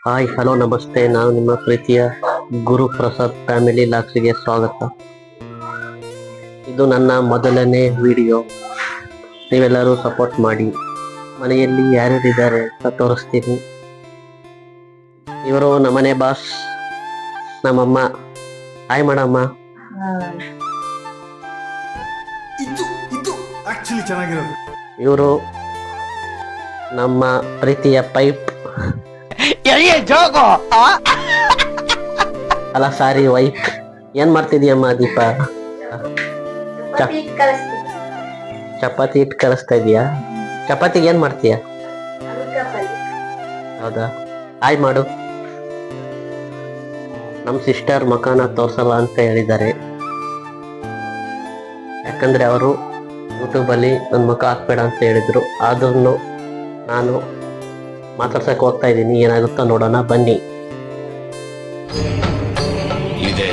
Hi hello ನಮಸ್ತೆ. ನಾನು ನಿಮ್ಮ ಪ್ರೀತಿಯ ಗುರುಪ್ರಸಾದ್ ಫ್ಯಾಮಿಲಿ ಲಾಕ್ಸ್ಗೆ ಸ್ವಾಗತ. ಇದು ನನ್ನ ಮೊದಲನೇ ವಿಡಿಯೋ. ನೀವೆಲ್ಲರೂ ಸಪೋರ್ಟ್ ಮಾಡಿ. ಮನೆಯಲ್ಲಿ ಯಾರ್ಯಾರಿದ್ದಾರೆ ಅಂತ ತೋರಿಸ್ತೀನಿ. ಇವರು ನಮ್ಮನೆ ಬಾಸ್, ನಮ್ಮಮ್ಮ. ಹಾಯ್ ಮಾಡಮ್ಮ. ಇವರು ನಮ್ಮ ಪ್ರೀತಿಯ ಪೈಪ್ ಅಲ್ಲ ಸಾರಿ ವೈಫ್. ಏನ್ ಮಾಡ್ತಿದ್ಯಮ್ಮ ದೀಪ? ಚಪಾತಿ ಹಿಟ್ಟು ಕಲಿಸ್ತಾ ಇದೀಯಾ? ಚಪಾತಿಗೆ ಏನ್ ಮಾಡ್ತೀಯ? ಹೌದಾ, ಹಾಯ್ ಮಾಡು. ನಮ್ ಸಿಸ್ಟರ್ ಮಕಾನ ತೋರ್ಸಲ್ಲ ಅಂತ ಹೇಳಿದ್ದಾರೆ. ಯಾಕಂದ್ರೆ ಅವರು ಯೂಟ್ಯೂಬ್ ಅಲ್ಲಿ ನನ್ನ ಮುಖ ಹಾಕ್ಬೇಡ ಅಂತ ಹೇಳಿದ್ರು. ಆದ್ರೂ ನಾನು ಮಾತಾಡ್ಸಕ್ ಹೋಗ್ತಾ ಇದ್ದೀನಿ. ಏನಾಗುತ್ತೋ ನೋಡೋಣ ಬನ್ನಿ. ಇದೆ,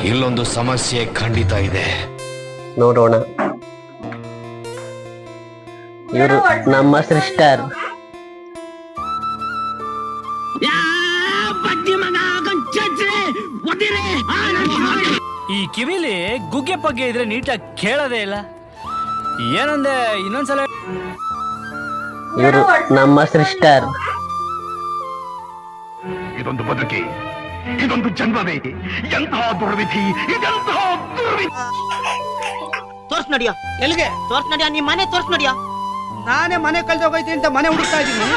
ಇಲ್ಲೊಂದು ಸಮಸ್ಯೆ ಖಂಡಿತ ಇದೆ, ನೋಡೋಣ. ಇವರು ನಮ್ಮ ಸಿಸ್ಟರ್. ಈ ಕಿವಿಲಿ ಗುಗ್ಗೆ ಪಗ್ಗೆ ಇದ್ರೆ ನೀಟಾಗಿ ಕೇಳೋದೇ ಇಲ್ಲ. ಏನಂದೆ ಇನ್ನೊಂದ್ಸಲ? ಇವರು ನಮ್ಮ ಸಿಸ್ಟರ್. ಇದೊಂದು ಬದುಕಿ, ಇದೊಂದು ಜನ್ಮವೇ, ಎಂತಹ ದುರ್ವಿಧಿ, ಇದೆಂತಹ ದುರ್ವಿಧಿ. ತೋರ್ಸ್ ನಡಿಯ. ಎಲ್ಲಿಗೆ ತೋರ್ಸ್ ನಡಿಯ? ನಿಮ್ ಮನೆ ತೋರ್ಸ್ ನಡಿಯ. ನಾನೇ ಮನೆ ಕಳ್ದೋಗೈತಿ ಅಂತ ಮನೆ ಹುಡುಕ್ತಾ ಇದ್ದೀನಿ.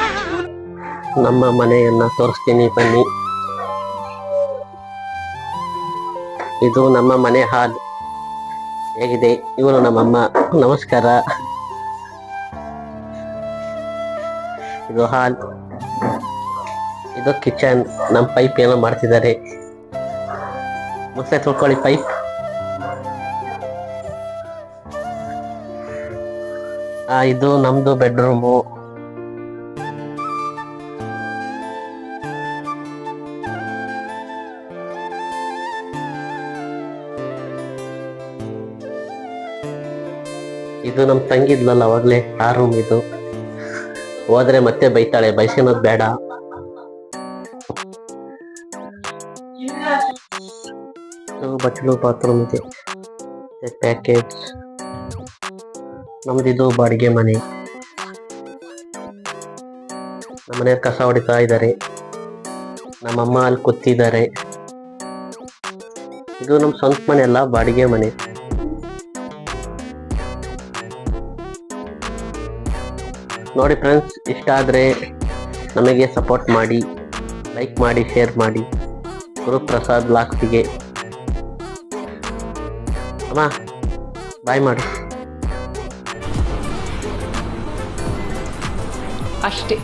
ನಮ್ಮ ಮನೆಯನ್ನ ತೋರಿಸ್ತೀನಿ ಬನ್ನಿ. ಇದು ನಮ್ಮ ಮನೆ ಹಾಲ್. ಹೇಗಿದೆ? ಇವರು ನಮ್ಮಮ್ಮ. ನಮಸ್ಕಾರ. ಇದು ಹಾಲ್, ಇದು ಕಿಚನ್. ನಮ್ಮ ಪೈಪ್ ಏನೋ ಮಾಡ್ತಿದ್ದಾರೆ. ಮುಸ್ಲೆ ತೊಳ್ಕೊಳ್ಳಿ ಪೈಪ್. ಇದು ನಮ್ದು ಬೆಡ್ರೂಮು. ಇದು ನಮ್ ತಂಗಿದ್ಲಲ್ಲ ಅವಾಗ್ಲೇ, ಆ ರೂಮ್ ಇದು. ಹೋದ್ರೆ ಮತ್ತೆ ಬೈತಾಳೆ, ಬೈಸ್ಕೊಳೋದ್ ಬೇಡ. ಬಟ್ಲು ಬಾತ್ರೂಮ್ ಇದೆ, ಪ್ಯಾಕೇಜ್. ನಮ್ದಿದು ಬಾಡಿಗೆ ಮನೆ. ನಮ್ಮನೆ ಕಸ ಹೊಡಿತಾ ಇದ್ದಾರೆ. ನಮ್ಮಮ್ಮ ಅಲ್ಲಿ ಕೂತಿದ್ದಾರೆ. ಇದು ನಮ್ ಸ್ವಂತ ಮನೆ ಅಲ್ಲ, ಬಾಡಿಗೆ ಮನೆ. ನೋಡಿ ಫ್ರೆಂಡ್ಸ್, ಇಷ್ಟ ಆದರೆ ನಮಗೆ ಸಪೋರ್ಟ್ ಮಾಡಿ, ಲೈಕ್ ಮಾಡಿ, ಶೇರ್ ಮಾಡಿ. ಗುರುಪ್ರಸಾದ್ ಲಾಕ್ಸ್ಗೆ ಅಮ್ಮ ಬಾಯ್ ಮಾಡು. ಅಷ್ಟೇ.